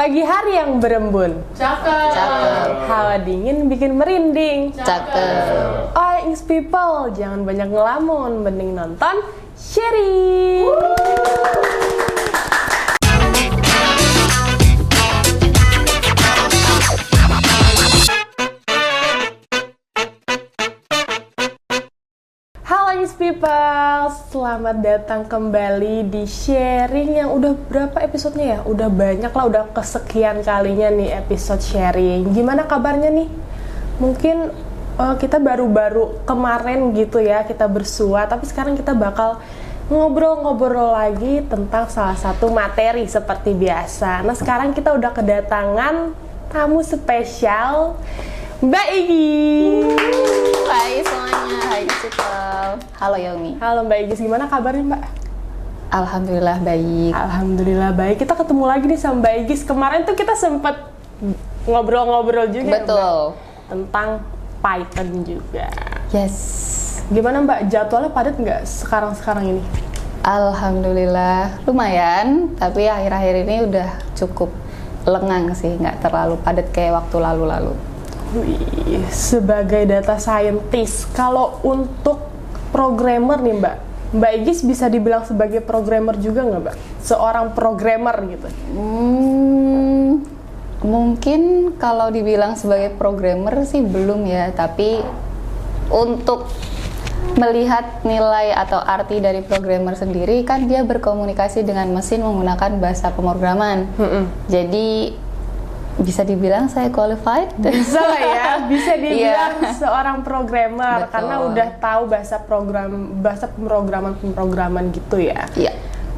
Pagi hari yang berembun. Cakep. Hawa dingin bikin merinding. Cakep. Ings people, jangan banyak ngelamun, mending nonton Sharing. Halo Ings people, selamat datang kembali di Sharing yang udah berapa episodenya ya? Udah banyak lah, udah kesekian kalinya nih episode Sharing. Gimana kabarnya nih? Mungkin kita baru-baru kemarin gitu ya, kita bersua, tapi sekarang kita bakal ngobrol-ngobrol lagi tentang salah satu materi seperti biasa. Nah sekarang kita udah kedatangan tamu spesial, Mbak Igi. Hai semuanya, hai Citel. Halo Yomi. Halo Mbak Igi, gimana kabarnya Mbak? Alhamdulillah baik. Alhamdulillah baik. Kita ketemu lagi nih sama Mbak Igi. Kemarin tuh kita sempet ngobrol-ngobrol juga. Betul. Mbak, tentang Python juga. Yes. Gimana Mbak, jadwalnya padat nggak sekarang-sekarang ini? Alhamdulillah lumayan, tapi akhir-akhir ini udah cukup lengang sih, nggak terlalu padat kayak waktu lalu-lalu. Wih, sebagai data scientist, kalau untuk programmer nih Mbak Igis bisa dibilang sebagai programmer juga nggak Mbak? Seorang programmer gitu? Mungkin kalau dibilang sebagai programmer sih belum ya, tapi untuk melihat nilai atau arti dari programmer sendiri kan dia berkomunikasi dengan mesin menggunakan bahasa pemrograman. Jadi bisa dibilang saya qualified? Bisa lah ya, bisa dibilang seorang programmer. Betul. Karena udah tahu bahasa pemrograman gitu ya. Iya.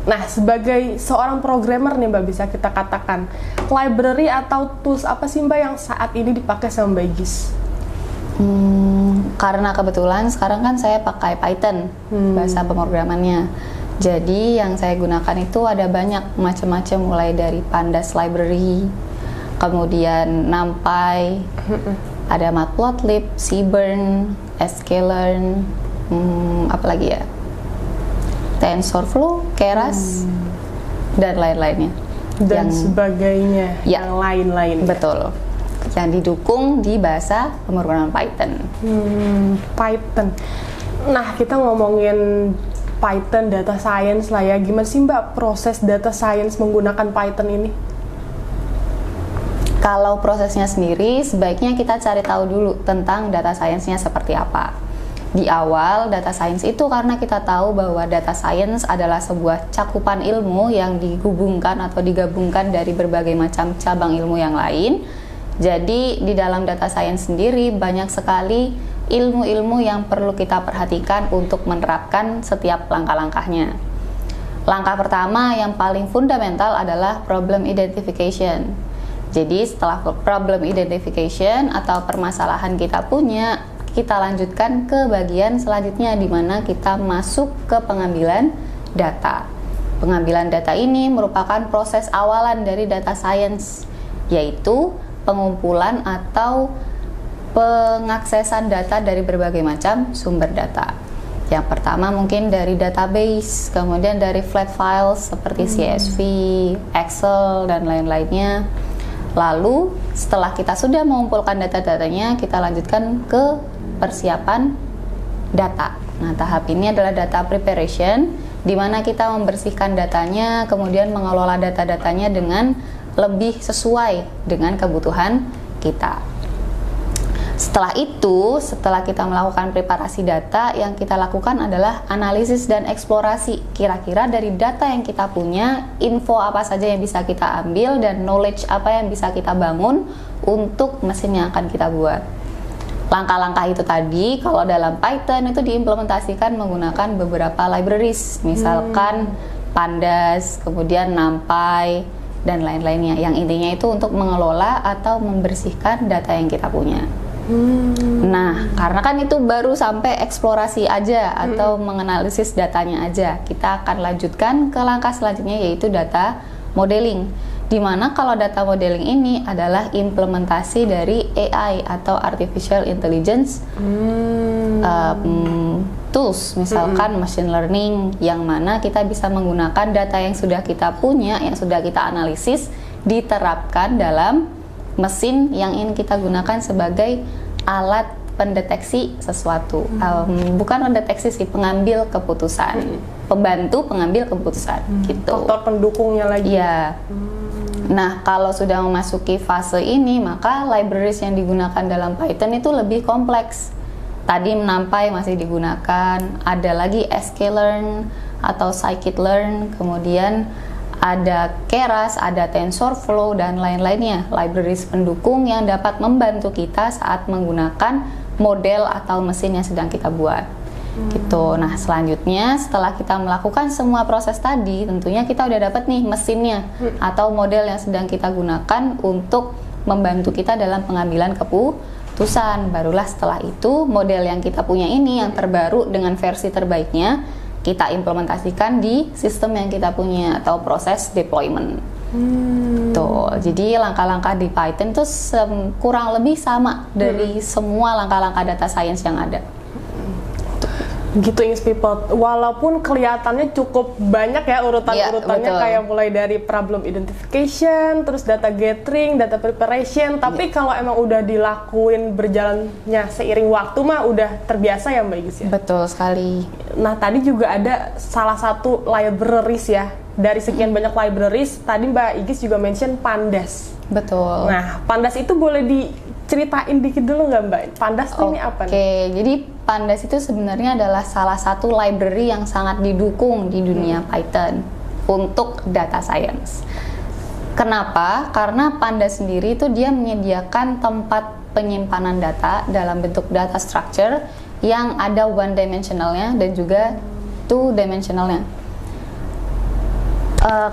Nah, sebagai seorang programmer nih Mbak, bisa kita katakan library atau tools apa sih Mbak yang saat ini dipakai sama Mbak Igis? Karena kebetulan sekarang kan saya pakai Python, bahasa pemrogramannya. Jadi yang saya gunakan itu ada banyak macam-macam, mulai dari Pandas library, kemudian NumPy, ada Matplotlib, Seaborn, sklearn, apalagi ya, TensorFlow, Keras, dan lain-lainnya. Dan sebagainya, yang lain-lain. Betul. Yang didukung di bahasa pemrograman Python. Python. Nah, kita ngomongin Python, data science lah ya. Gimana sih Mbak proses data science menggunakan Python ini? Kalau prosesnya sendiri, sebaiknya kita cari tahu dulu tentang data science-nya seperti apa. Di awal, data science itu karena kita tahu bahwa data science adalah sebuah cakupan ilmu yang digabungkan atau digabungkan dari berbagai macam cabang ilmu yang lain. Jadi, di dalam data science sendiri banyak sekali ilmu-ilmu yang perlu kita perhatikan untuk menerapkan setiap langkah-langkahnya. Langkah pertama yang paling fundamental adalah problem identification. Jadi setelah problem identification atau permasalahan kita punya, kita lanjutkan ke bagian selanjutnya di mana kita masuk ke pengambilan data. Pengambilan data ini merupakan proses awalan dari data science, yaitu pengumpulan atau pengaksesan data dari berbagai macam sumber data. Yang pertama mungkin dari database, kemudian dari flat files seperti CSV, Excel, dan lain-lainnya. Lalu setelah kita sudah mengumpulkan data-datanya, kita lanjutkan ke persiapan data. Nah, tahap ini adalah data preparation, di mana kita membersihkan datanya, kemudian mengelola data-datanya dengan lebih sesuai dengan kebutuhan kita. Setelah itu, setelah kita melakukan preparasi data, yang kita lakukan adalah analisis dan eksplorasi. Kira-kira dari data yang kita punya, info apa saja yang bisa kita ambil, dan knowledge apa yang bisa kita bangun untuk mesin yang akan kita buat. Langkah-langkah itu tadi, kalau dalam Python itu diimplementasikan menggunakan beberapa libraries, misalkan Pandas, kemudian NumPy, dan lain-lainnya. Yang intinya itu untuk mengelola atau membersihkan data yang kita punya. Nah, karena kan itu baru sampai eksplorasi aja atau menganalisis datanya aja, kita akan lanjutkan ke langkah selanjutnya, yaitu data modeling. Dimana kalau data modeling ini adalah implementasi dari AI atau Artificial Intelligence tools, misalkan machine learning, yang mana kita bisa menggunakan data yang sudah kita punya, yang sudah kita analisis, diterapkan dalam mesin yang ingin kita gunakan sebagai alat pendeteksi sesuatu. Bukan pendeteksi sih, pengambil keputusan. Pembantu pengambil keputusan gitu. Faktor pendukungnya lagi. Iya. Nah, kalau sudah memasuki fase ini, maka libraries yang digunakan dalam Python itu lebih kompleks. Tadi NumPy masih digunakan, ada lagi sklearn atau scikit-learn, kemudian ada Keras, ada TensorFlow, dan lain-lainnya. Libraries pendukung yang dapat membantu kita saat menggunakan model atau mesin yang sedang kita buat. Gitu. Nah, selanjutnya setelah kita melakukan semua proses tadi, tentunya kita udah dapat nih mesinnya atau model yang sedang kita gunakan untuk membantu kita dalam pengambilan keputusan. Barulah setelah itu model yang kita punya ini yang terbaru dengan versi terbaiknya kita implementasikan di sistem yang kita punya atau proses deployment. Tuh, jadi langkah-langkah di Python itu kurang lebih sama dari semua langkah-langkah data science yang ada. Gitu, Ings People. Walaupun kelihatannya cukup banyak ya urutan-urutannya, kayak mulai dari problem identification, terus data gathering, data preparation, tapi kalau emang udah dilakuin berjalannya seiring waktu mah udah terbiasa ya Mbak Igis ya? Betul sekali. Nah, tadi juga ada salah satu libraries ya. Dari sekian banyak libraries, tadi Mbak Igis juga mention Pandas. Betul. Nah, Pandas itu boleh diceritain dikit dulu nggak Mbak? Pandas ini apa nih? Oke, jadi Pandas itu sebenarnya adalah salah satu library yang sangat didukung di dunia Python untuk data science. Kenapa? Karena Pandas sendiri itu dia menyediakan tempat penyimpanan data dalam bentuk data structure yang ada one dimensionalnya dan juga two dimensionalnya.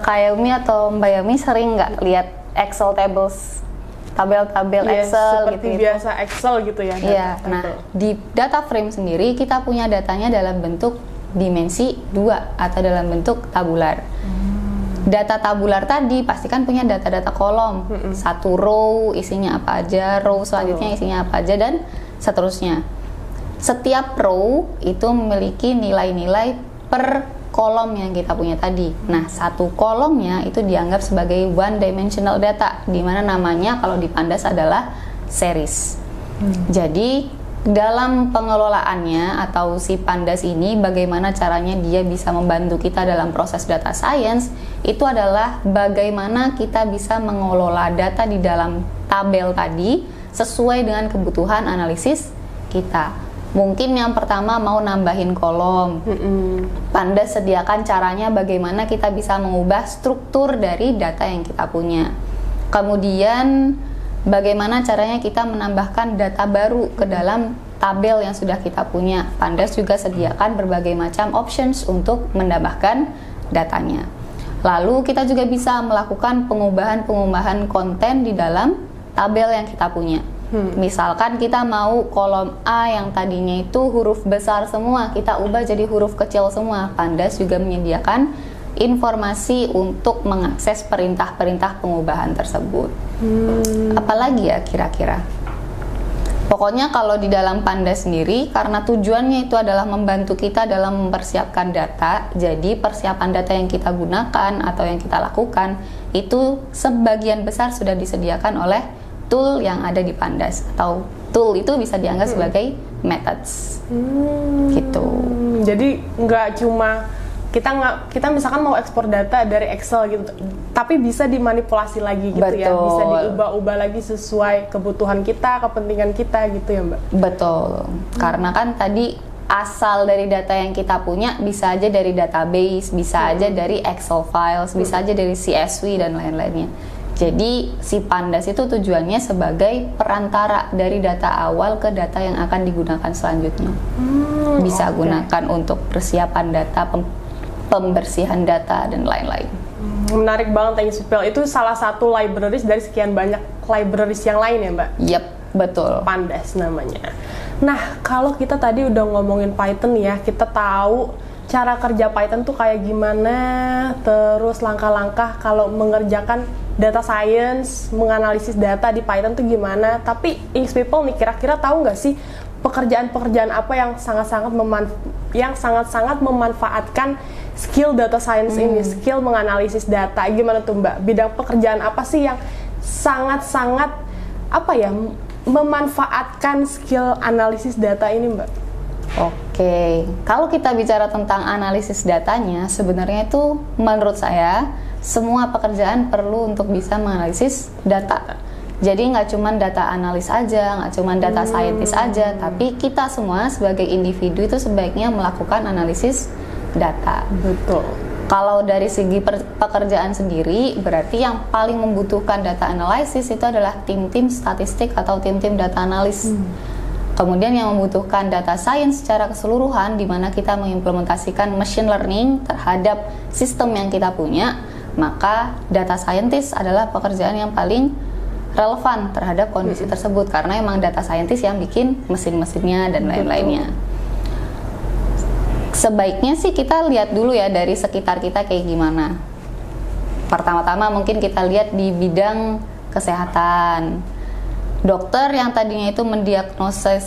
Kayak Umi atau Mbak Yami sering nggak lihat Excel tables, tabel-tabel Excel seperti gitu. biasa Excel gitu ya. Iya. Nah, di data frame sendiri kita punya datanya dalam bentuk dimensi 2 atau dalam bentuk tabular. Data tabular tadi pastikan punya data-data kolom. Satu row isinya apa aja, row selanjutnya isinya apa aja, dan seterusnya. Setiap row itu memiliki nilai-nilai per kolom yang kita punya tadi. Nah, satu kolomnya itu dianggap sebagai one dimensional data, di mana namanya kalau di Pandas adalah series. Jadi dalam pengelolaannya atau si Pandas ini, bagaimana caranya dia bisa membantu kita dalam proses data science, itu adalah bagaimana kita bisa mengelola data di dalam tabel tadi sesuai dengan kebutuhan analisis kita. Mungkin yang pertama mau nambahin kolom. Pandas sediakan caranya bagaimana kita bisa mengubah struktur dari data yang kita punya. Kemudian bagaimana caranya kita menambahkan data baru ke dalam tabel yang sudah kita punya. Pandas juga sediakan berbagai macam options untuk menambahkan datanya. Lalu kita juga bisa melakukan pengubahan-pengubahan konten di dalam tabel yang kita punya. Misalkan kita mau kolom A yang tadinya itu huruf besar semua, kita ubah jadi huruf kecil semua. Pandas juga menyediakan informasi untuk mengakses perintah-perintah pengubahan tersebut. Apalagi ya kira-kira? Pokoknya kalau di dalam Pandas sendiri, karena tujuannya itu adalah membantu kita dalam mempersiapkan data, jadi persiapan data yang kita gunakan atau yang kita lakukan itu sebagian besar sudah disediakan oleh tool yang ada di Pandas, atau tool itu bisa dianggap sebagai methods. Gitu. Jadi nggak cuma kita misalkan mau ekspor data dari Excel gitu, tapi bisa dimanipulasi lagi gitu. Betul. Ya, bisa diubah-ubah lagi sesuai kebutuhan kita, kepentingan kita gitu ya Mbak. Betul. Karena kan tadi asal dari data yang kita punya bisa aja dari database, bisa aja dari Excel files, bisa aja dari CSV dan lain-lainnya. Jadi si Pandas itu tujuannya sebagai perantara dari data awal ke data yang akan digunakan selanjutnya. Bisa gunakan untuk persiapan data, pembersihan data, dan lain-lain. Menarik banget Ings People. Itu salah satu libraries dari sekian banyak libraries yang lain ya Mbak? Yap, betul. Pandas namanya. Nah, kalau kita tadi udah ngomongin Python ya, kita tahu cara kerja Python tuh kayak gimana, terus langkah-langkah kalau mengerjakan data science, menganalisis data di Python tuh gimana. Tapi Ings People nih, kira-kira tahu nggak sih pekerjaan-pekerjaan apa yang sangat-sangat memanfaatkan skill data science ini, skill menganalisis data. Gimana tuh Mbak? Bidang pekerjaan apa sih yang sangat-sangat memanfaatkan skill analisis data ini Mbak? Oke, kalau kita bicara tentang analisis datanya, sebenarnya itu menurut saya semua pekerjaan perlu untuk bisa menganalisis data. Jadi nggak cuma data analis aja, nggak cuma data scientist aja, tapi kita semua sebagai individu itu sebaiknya melakukan analisis data. Betul. Kalau dari segi pekerjaan sendiri, berarti yang paling membutuhkan data analysis itu adalah tim-tim statistik atau tim-tim data analis. Kemudian yang membutuhkan data science secara keseluruhan, di mana kita mengimplementasikan machine learning terhadap sistem yang kita punya, maka data scientist adalah pekerjaan yang paling relevan terhadap kondisi tersebut, karena emang data scientist yang bikin mesin-mesinnya dan lain-lainnya. Sebaiknya sih kita lihat dulu ya dari sekitar kita kayak gimana. Pertama-tama mungkin kita lihat di bidang kesehatan. Dokter yang tadinya itu mendiagnosa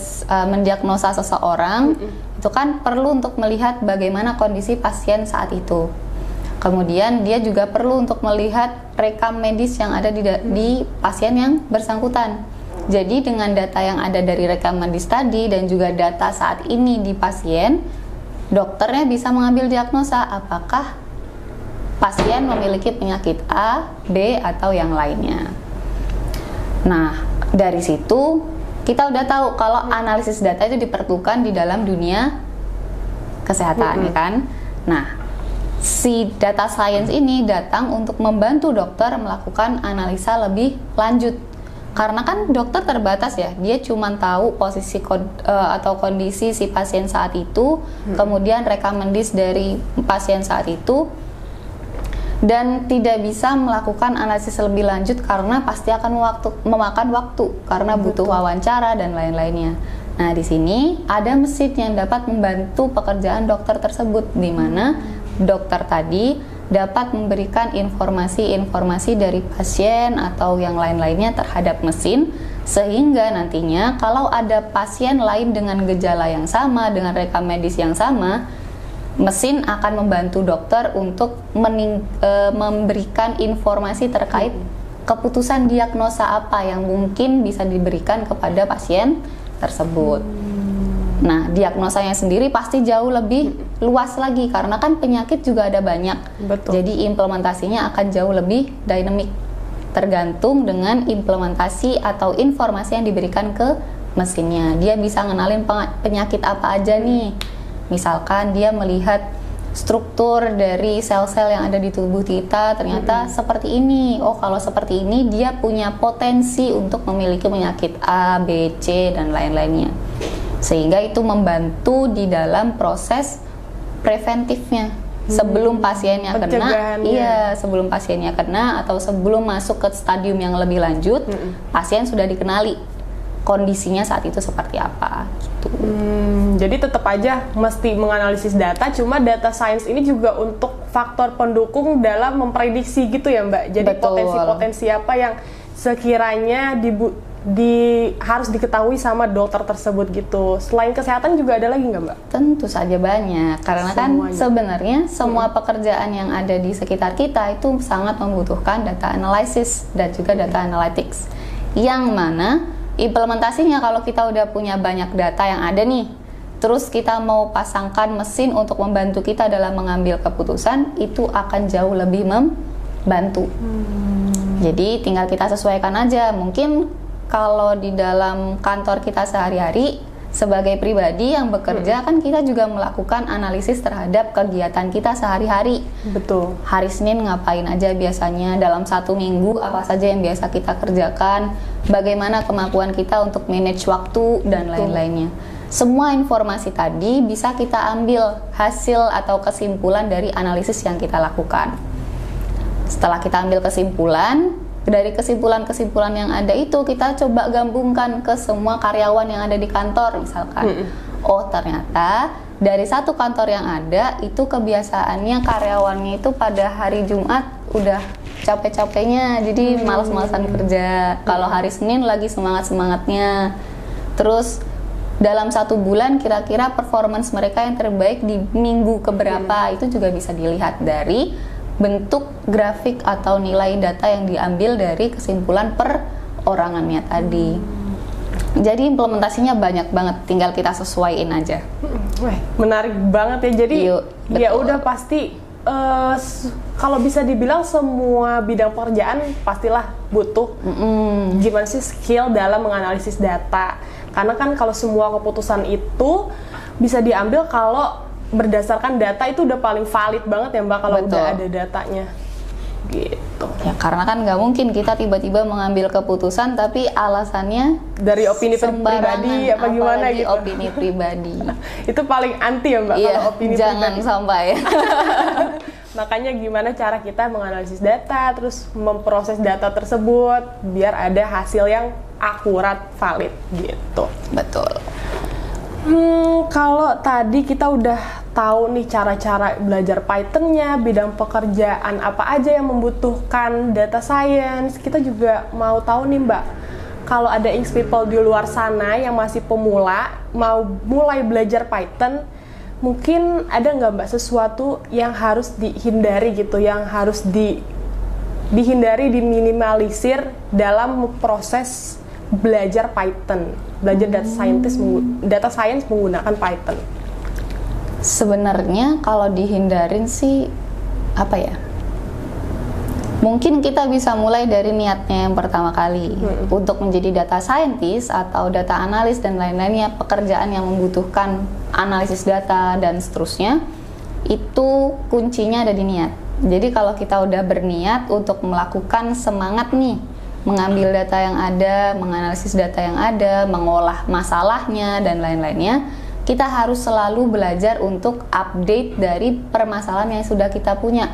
seseorang, itu kan perlu untuk melihat bagaimana kondisi pasien saat itu. Kemudian dia juga perlu untuk melihat rekam medis yang ada di pasien yang bersangkutan. Jadi dengan data yang ada dari rekam medis tadi dan juga data saat ini di pasien, dokternya bisa mengambil diagnosa apakah pasien memiliki penyakit A, B, atau yang lainnya. Nah, dari situ kita udah tahu kalau analisis data itu diperlukan di dalam dunia kesehatan, ya kan? Nah, si data science ini datang untuk membantu dokter melakukan analisa lebih lanjut. Karena kan dokter terbatas ya, dia cuma tahu posisi atau kondisi si pasien saat itu, kemudian rekam medis dari pasien saat itu, dan tidak bisa melakukan analisis lebih lanjut karena pasti akan memakan waktu karena butuh wawancara dan lain-lainnya. Nah, di sini ada mesin yang dapat membantu pekerjaan dokter tersebut, di mana dokter tadi dapat memberikan informasi-informasi dari pasien atau yang lain-lainnya terhadap mesin, sehingga nantinya kalau ada pasien lain dengan gejala yang sama, dengan rekam medis yang sama, mesin akan membantu dokter untuk memberikan informasi terkait keputusan diagnosa apa yang mungkin bisa diberikan kepada pasien tersebut. Nah, diagnosanya sendiri pasti jauh lebih luas lagi karena kan penyakit juga ada banyak. Betul. Jadi implementasinya akan jauh lebih dynamic, tergantung dengan implementasi atau informasi yang diberikan ke mesinnya. Dia bisa ngenalin penyakit apa aja nih. Misalkan dia melihat struktur dari sel-sel yang ada di tubuh kita ternyata seperti ini. Oh, kalau seperti ini dia punya potensi untuk memiliki penyakit A, B, C dan lain-lainnya. Sehingga itu membantu di dalam proses preventifnya sebelum pasiennya kena. Iya, sebelum pasiennya kena atau sebelum masuk ke stadium yang lebih lanjut, pasien sudah dikenali kondisinya saat itu seperti apa gitu. Jadi tetap aja mesti menganalisis data, cuma data science ini juga untuk faktor pendukung dalam memprediksi gitu ya Mbak. Jadi potensi-potensi apa yang sekiranya harus diketahui sama dokter tersebut gitu. Selain kesehatan juga ada lagi nggak Mbak? Tentu saja banyak, karena kan sebenarnya semua pekerjaan yang ada di sekitar kita itu sangat membutuhkan data analysis dan juga data analytics, yang mana implementasinya kalau kita udah punya banyak data yang ada nih, terus kita mau pasangkan mesin untuk membantu kita dalam mengambil keputusan, itu akan jauh lebih membantu. Jadi tinggal kita sesuaikan aja. Mungkin kalau di dalam kantor kita sehari-hari sebagai pribadi yang bekerja kan kita juga melakukan analisis terhadap kegiatan kita sehari-hari. Betul. Hari Senin ngapain aja biasanya, dalam satu minggu apa saja yang biasa kita kerjakan, bagaimana kemampuan kita untuk manage waktu dan lain-lainnya. Semua informasi tadi bisa kita ambil hasil atau kesimpulan dari analisis yang kita lakukan. Setelah kita ambil kesimpulan, dari kesimpulan-kesimpulan yang ada itu kita coba gabungkan ke semua karyawan yang ada di kantor misalkan. Oh, ternyata dari satu kantor yang ada itu kebiasaannya karyawannya itu pada hari Jumat udah capek-capeknya, jadi malas-malasan kerja. Kalau hari Senin lagi semangat-semangatnya. Terus dalam 1 bulan kira-kira performance mereka yang terbaik di minggu keberapa, itu juga bisa dilihat dari bentuk grafik atau nilai data yang diambil dari kesimpulan perorangannya tadi. Jadi implementasinya banyak banget, tinggal kita sesuaiin aja. Wah, menarik banget ya. Jadi ya betul. udah pasti kalau bisa dibilang semua bidang pekerjaan pastilah butuh gimana sih skill dalam menganalisis data. Karena kan kalau semua keputusan itu bisa diambil kalau berdasarkan data, itu udah paling valid banget ya Mbak kalau udah ada datanya. Gitu. Ya karena kan nggak mungkin kita tiba-tiba mengambil keputusan tapi alasannya dari opini pribadi apa gimana gitu. Opini pribadi. Itu paling anti ya Mbak, iya, kalau opini jangan pribadi. Sampai. Makanya gimana cara kita menganalisis data, terus memproses data tersebut biar ada hasil yang akurat, valid gitu. Betul. Kalau tadi kita udah tahu nih cara-cara belajar Python-nya, bidang pekerjaan apa aja yang membutuhkan data science, kita juga mau tahu nih Mbak, kalau ada Inks people di luar sana yang masih pemula, mau mulai belajar Python, mungkin ada nggak Mbak sesuatu yang harus dihindari gitu, yang harus dihindari, diminimalisir dalam proses belajar Python, belajar data science menggunakan Python? Sebenarnya kalau dihindarin sih apa ya? Mungkin kita bisa mulai dari niatnya yang pertama kali. Untuk menjadi data scientist atau data analis dan lain-lainnya, pekerjaan yang membutuhkan analisis data dan seterusnya, itu kuncinya ada di niat. Jadi kalau kita udah berniat untuk melakukan semangat nih, mengambil data yang ada, menganalisis data yang ada, mengolah masalahnya dan lain-lainnya, kita harus selalu belajar untuk update dari permasalahan yang sudah kita punya.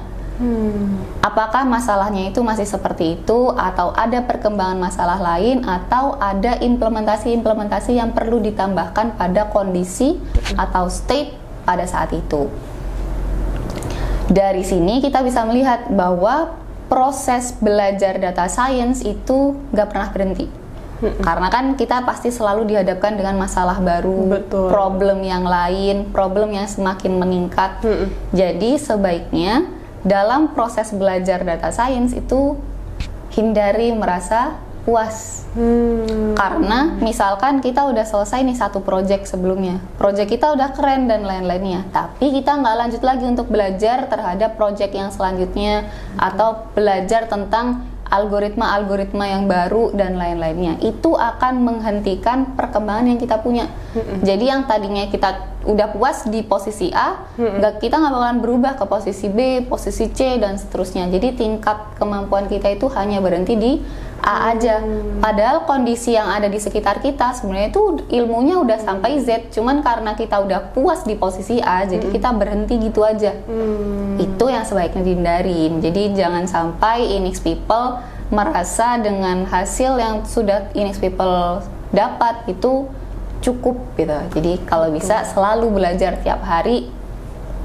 Apakah masalahnya itu masih seperti itu, atau ada perkembangan masalah lain, atau ada implementasi-implementasi yang perlu ditambahkan pada kondisi atau state pada saat itu. Dari sini kita bisa melihat bahwa proses belajar data science itu nggak pernah berhenti. Karena kan kita pasti selalu dihadapkan dengan masalah baru, problem yang lain, problem yang semakin meningkat. Jadi sebaiknya dalam proses belajar data science itu hindari merasa puas. Karena misalkan kita udah selesai nih satu project sebelumnya, project kita udah keren dan lain-lainnya, tapi kita nggak lanjut lagi untuk belajar terhadap project yang selanjutnya, atau belajar tentang algoritma-algoritma yang baru dan lain-lainnya, itu akan menghentikan perkembangan yang kita punya. Jadi yang tadinya kita udah puas di posisi A, kita nggak bakalan berubah ke posisi B, posisi C dan seterusnya. Jadi tingkat kemampuan kita itu hanya berhenti di A aja. Padahal kondisi yang ada di sekitar kita sebenarnya itu ilmunya udah sampai Z, cuman karena kita udah puas di posisi A, jadi kita berhenti gitu aja. Itu yang sebaiknya dihindarin. Jadi jangan sampai Inks people merasa dengan hasil yang sudah Inks people dapat itu cukup gitu. Jadi kalau bisa selalu belajar tiap hari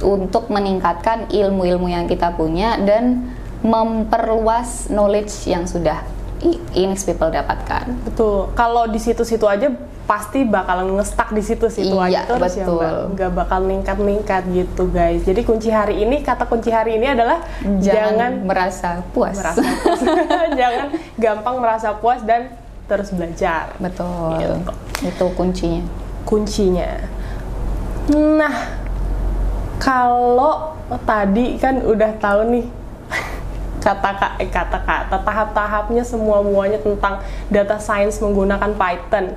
untuk meningkatkan ilmu-ilmu yang kita punya dan memperluas knowledge yang sudah Inks people dapatkan. Betul. Kalau di situ-situ aja pasti bakalan ngestak di situ-situ aja terus ya Mbak. Nggak bakal ningkat-ningkat gitu guys. Jadi kata kunci hari ini adalah jangan merasa puas. Jangan gampang merasa puas dan terus belajar. Betul. Gitu. Itu kuncinya. Nah, kalau tadi kan udah tahu nih kata-kata tahap-tahapnya semuanya tentang data science menggunakan Python.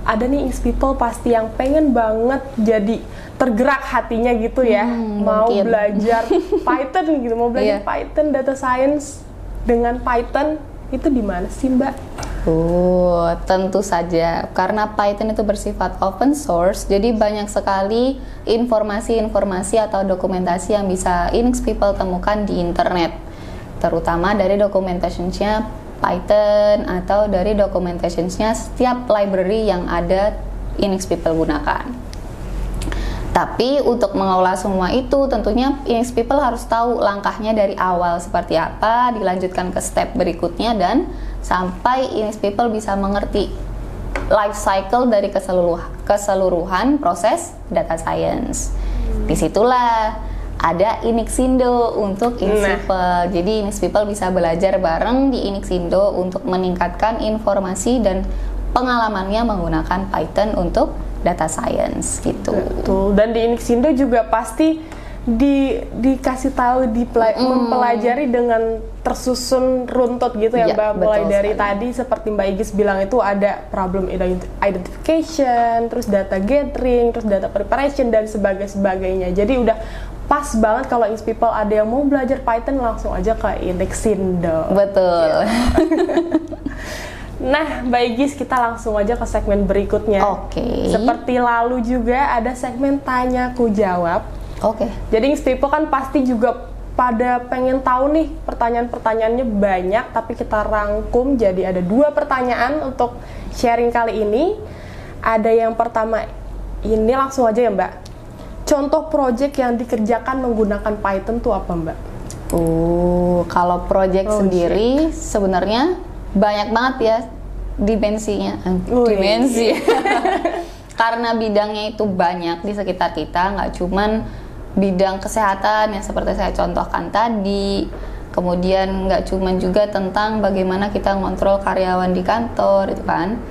Ada nih Inks people pasti yang pengen banget jadi tergerak hatinya gitu ya, mau mungkin belajar Python gitu, mau belajar Python, data science dengan Python, itu di mana sih Mbak? Tentu saja karena Python itu bersifat open source, jadi banyak sekali informasi-informasi atau dokumentasi yang bisa Inks people temukan di internet, terutama dari documentation-nya Python atau dari documentation-nya setiap library yang ada Inks people gunakan. Tapi untuk mengolah semua itu tentunya Inks people harus tahu langkahnya dari awal seperti apa, dilanjutkan ke step berikutnya dan sampai Inks people bisa mengerti life cycle dari keseluruhan proses data science. Disitulah ada Inixindo untuk InXPeople. Jadi InXPeople bisa belajar bareng di Inixindo untuk meningkatkan informasi dan pengalamannya menggunakan Python untuk data science gitu. Betul. Dan di Inixindo juga pasti dikasih tahu, mempelajari dengan tersusun runtut gitu ya, Mbak. Mulai dari sekali. Tadi seperti Mbak Igis bilang itu ada problem identification, terus data gathering, terus data preparation dan sebagainya. Jadi udah pas banget kalau InXPeople ada yang mau belajar Python langsung aja ke Inixindo. Betul. Ya. Nah, Mbak Igis, kita langsung aja ke segmen berikutnya. Oke. Seperti lalu juga ada segmen tanya ku jawab. Oke. Jadi InXPeople kan pasti juga pada pengen tahu nih, pertanyaan-pertanyaannya banyak, tapi kita rangkum jadi ada 2 pertanyaan untuk sharing kali ini. Ada yang pertama, ini langsung aja ya Mbak. Contoh project yang dikerjakan menggunakan Python tuh apa Mbak? Kalau project sendiri sebenarnya banyak banget ya dimensinya. Dimensi. Karena bidangnya itu banyak di sekitar kita, nggak cuman bidang kesehatan yang seperti saya contohkan tadi, kemudian nggak cuman juga tentang bagaimana kita ngontrol karyawan di kantor itu kan.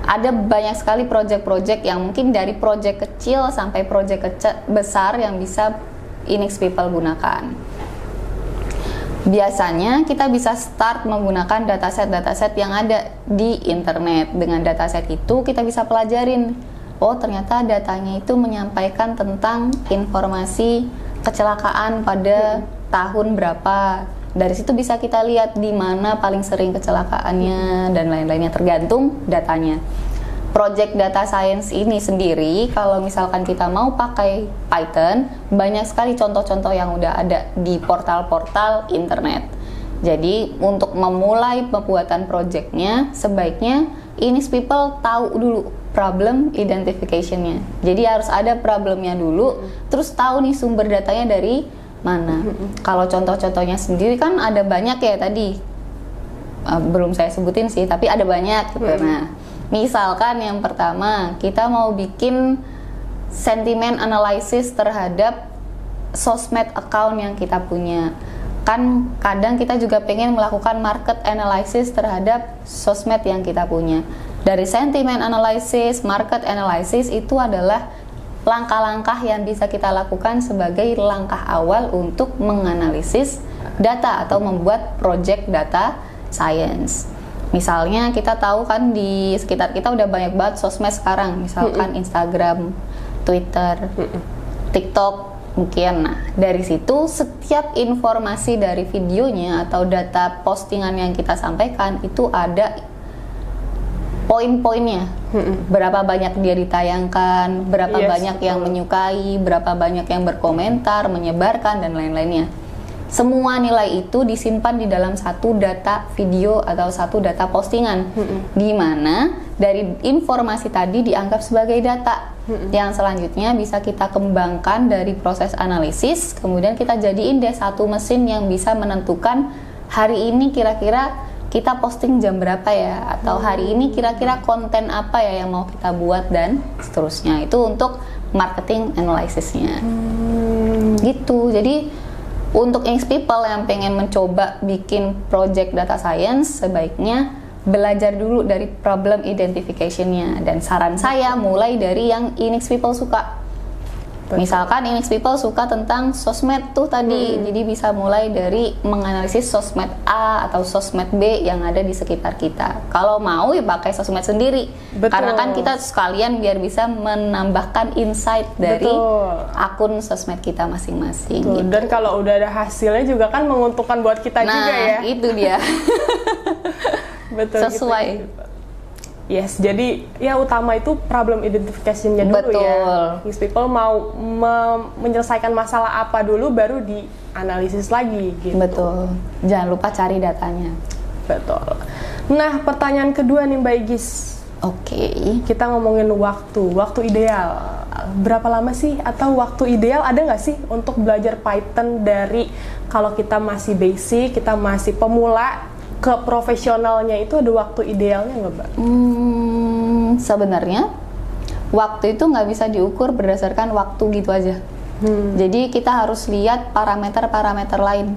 Ada banyak sekali project-project yang mungkin dari project kecil sampai project besar yang bisa InXPeople gunakan. Biasanya kita bisa start menggunakan dataset yang ada di internet. Dengan dataset itu kita bisa pelajarin, oh ternyata datanya itu menyampaikan tentang informasi kecelakaan pada tahun berapa. Dari situ bisa kita lihat di mana paling sering kecelakaannya dan lain-lainnya, tergantung datanya. Project data science ini sendiri, kalau misalkan kita mau pakai Python, banyak sekali contoh-contoh yang udah ada di portal-portal internet. Jadi untuk memulai pembuatan projectnya, sebaiknya InXPeople tahu dulu problem identification-nya. Jadi harus ada problemnya dulu, terus tahu nih sumber datanya dari mana. Kalau contoh-contohnya sendiri kan ada banyak ya tadi, belum saya sebutin sih, tapi ada banyak gitu. Nah, misalkan yang pertama kita mau bikin sentiment analysis terhadap sosmed account yang kita punya. Kan kadang kita juga pengen melakukan market analysis terhadap sosmed yang kita punya. Dari sentiment analysis, market analysis itu adalah langkah-langkah yang bisa kita lakukan sebagai langkah awal untuk menganalisis data atau membuat project data science. Misalnya kita tahu kan di sekitar kita udah banyak banget sosmed sekarang, misalkan Instagram, Twitter, TikTok mungkin. Nah, dari situ setiap informasi dari videonya atau data postingan yang kita sampaikan itu ada poin-poinnya. Berapa banyak dia ditayangkan, berapa banyak yang menyukai, berapa banyak yang berkomentar, menyebarkan dan lain-lainnya. Semua nilai itu disimpan di dalam satu data video atau satu data postingan, di mana dari informasi tadi dianggap sebagai data yang selanjutnya bisa kita kembangkan dari proses analisis, kemudian kita jadiin deh satu mesin yang bisa menentukan hari ini kira-kira kita posting jam berapa ya, atau hari ini kira-kira konten apa ya yang mau kita buat dan seterusnya. Itu untuk marketing analysisnya. Gitu. Jadi untuk InXPeople yang pengen mencoba bikin project data science, sebaiknya belajar dulu dari problem identification-nya. Dan saran saya mulai dari yang InXPeople suka. Misalkan InXPeople suka tentang sosmed tuh tadi, jadi bisa mulai dari menganalisis sosmed A atau sosmed B yang ada di sekitar kita. Kalau mau ya pakai sosmed sendiri, karena kan kita sekalian biar bisa menambahkan insight dari akun sosmed kita masing-masing. Gitu. Dan kalau udah ada hasilnya juga kan menguntungkan buat kita juga ya. Nah, itu dia. Betul. Sesuai. Gitu. Yes, jadi ya utama itu problem identification-nya dulu. Betul. Ya. InXPeople mau menyelesaikan masalah apa dulu baru dianalisis lagi gitu. Betul. Jangan lupa cari datanya. Betul. Nah, pertanyaan kedua nih Mbak Igis. Oke. Kita ngomongin waktu ideal. Berapa lama sih atau waktu ideal ada nggak sih untuk belajar Python dari kalau kita masih basic, kita masih pemula ke profesionalnya itu ada waktu idealnya nggak Mbak? Sebenarnya waktu itu nggak bisa diukur berdasarkan waktu gitu aja. Jadi kita harus lihat parameter-parameter lain.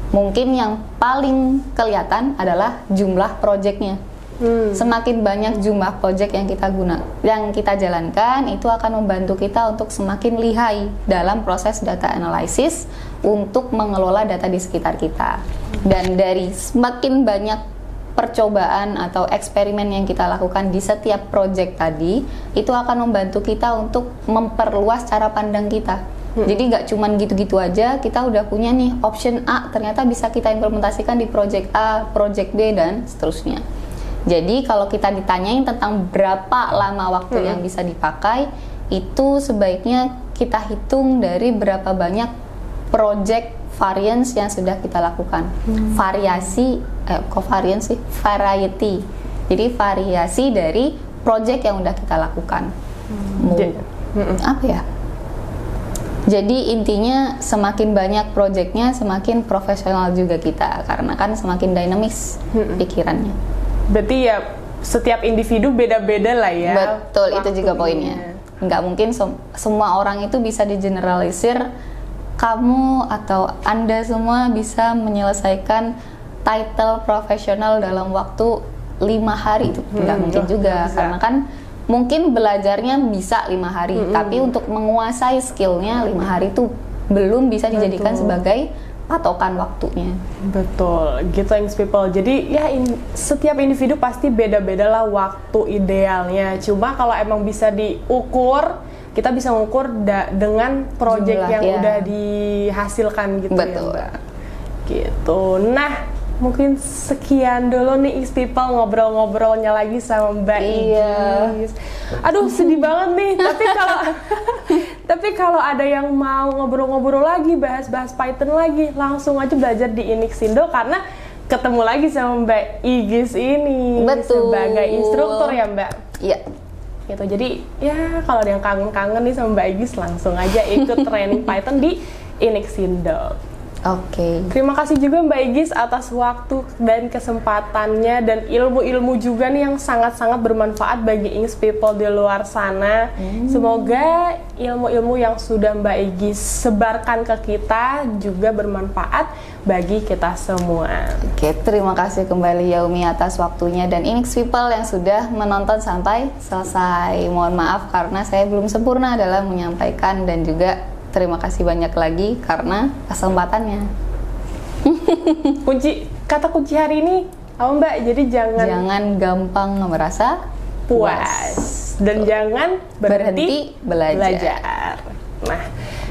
Mungkin yang paling kelihatan adalah jumlah projectnya. Semakin banyak jumlah project yang kita jalankan, itu akan membantu kita untuk semakin lihai dalam proses data analysis untuk mengelola data di sekitar kita. Dan dari semakin banyak percobaan atau eksperimen yang kita lakukan di setiap project tadi, itu akan membantu kita untuk memperluas cara pandang kita. Jadi nggak cuman gitu-gitu aja, kita udah punya nih option A, ternyata bisa kita implementasikan di project A, project B, dan seterusnya. Jadi kalau kita ditanyain tentang berapa lama waktu yang bisa dipakai, itu sebaiknya kita hitung dari berapa banyak project variance yang sudah kita lakukan. Variasi, variety. Jadi variasi dari project yang udah kita lakukan. Apa ya? Jadi intinya semakin banyak projectnya, semakin profesional juga kita, karena kan semakin dinamis pikirannya. Berarti ya setiap individu beda-beda lah ya. Betul, itu juga poinnya. Nggak mungkin semua orang itu bisa digeneralisir. Kamu atau Anda semua bisa menyelesaikan title profesional dalam waktu 5 hari itu nggak mungkin juga, karena kan mungkin belajarnya bisa 5 hari, tapi untuk menguasai skillnya 5 hari itu belum bisa dijadikan sebagai patokan waktunya. Betul, gitu Ings People. Jadi ya setiap individu pasti beda-beda lah waktu idealnya. Cuma kalau emang bisa diukur, kita bisa mengukur dengan project yang udah dihasilkan gitu. Betul. Ya Mbak. Gitu. Nah, mungkin sekian dulu nih Ings People ngobrol-ngobrolnya lagi sama Mbak Igis. Aduh, sedih banget nih. Tapi kalau ada yang mau ngobrol-ngobrol lagi, bahas-bahas Python lagi, langsung aja belajar di Inixindo karena ketemu lagi sama Mbak Igis ini. Betul. Sebagai instruktur ya Mbak. Iya. Gitu. Jadi ya kalau ada yang kangen-kangen nih sama Mbak Igis, langsung aja ikut training Python di Inixindo. Oke. Terima kasih juga Mbak Igis atas waktu dan kesempatannya dan ilmu-ilmu juga nih yang sangat-sangat bermanfaat bagi Ings People di luar sana. Semoga ilmu-ilmu yang sudah Mbak Igis sebarkan ke kita juga bermanfaat bagi kita semua. Oke, terima kasih kembali Yaumi atas waktunya dan Ings People yang sudah menonton sampai selesai. Mohon maaf karena saya belum sempurna dalam menyampaikan, dan juga terima kasih banyak lagi karena kesempatannya. Kata kunci hari ini apa Mbak? Jadi jangan gampang merasa puas dan jangan berhenti belajar. Nah,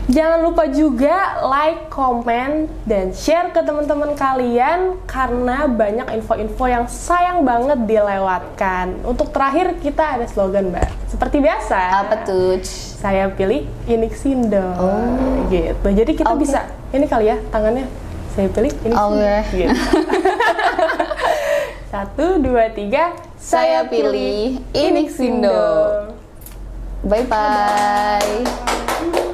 jangan lupa juga like, komen, dan share ke teman-teman kalian karena banyak info-info yang sayang banget dilewatkan. Untuk terakhir kita ada slogan Mbak. Seperti biasa. Apa tuh? Saya pilih Inixindo. Gitu. Jadi kita bisa ini kali ya tangannya. Saya pilih Inixindo. Gitu. 1, 2, 3. Saya pilih Inixindo. Bye bye.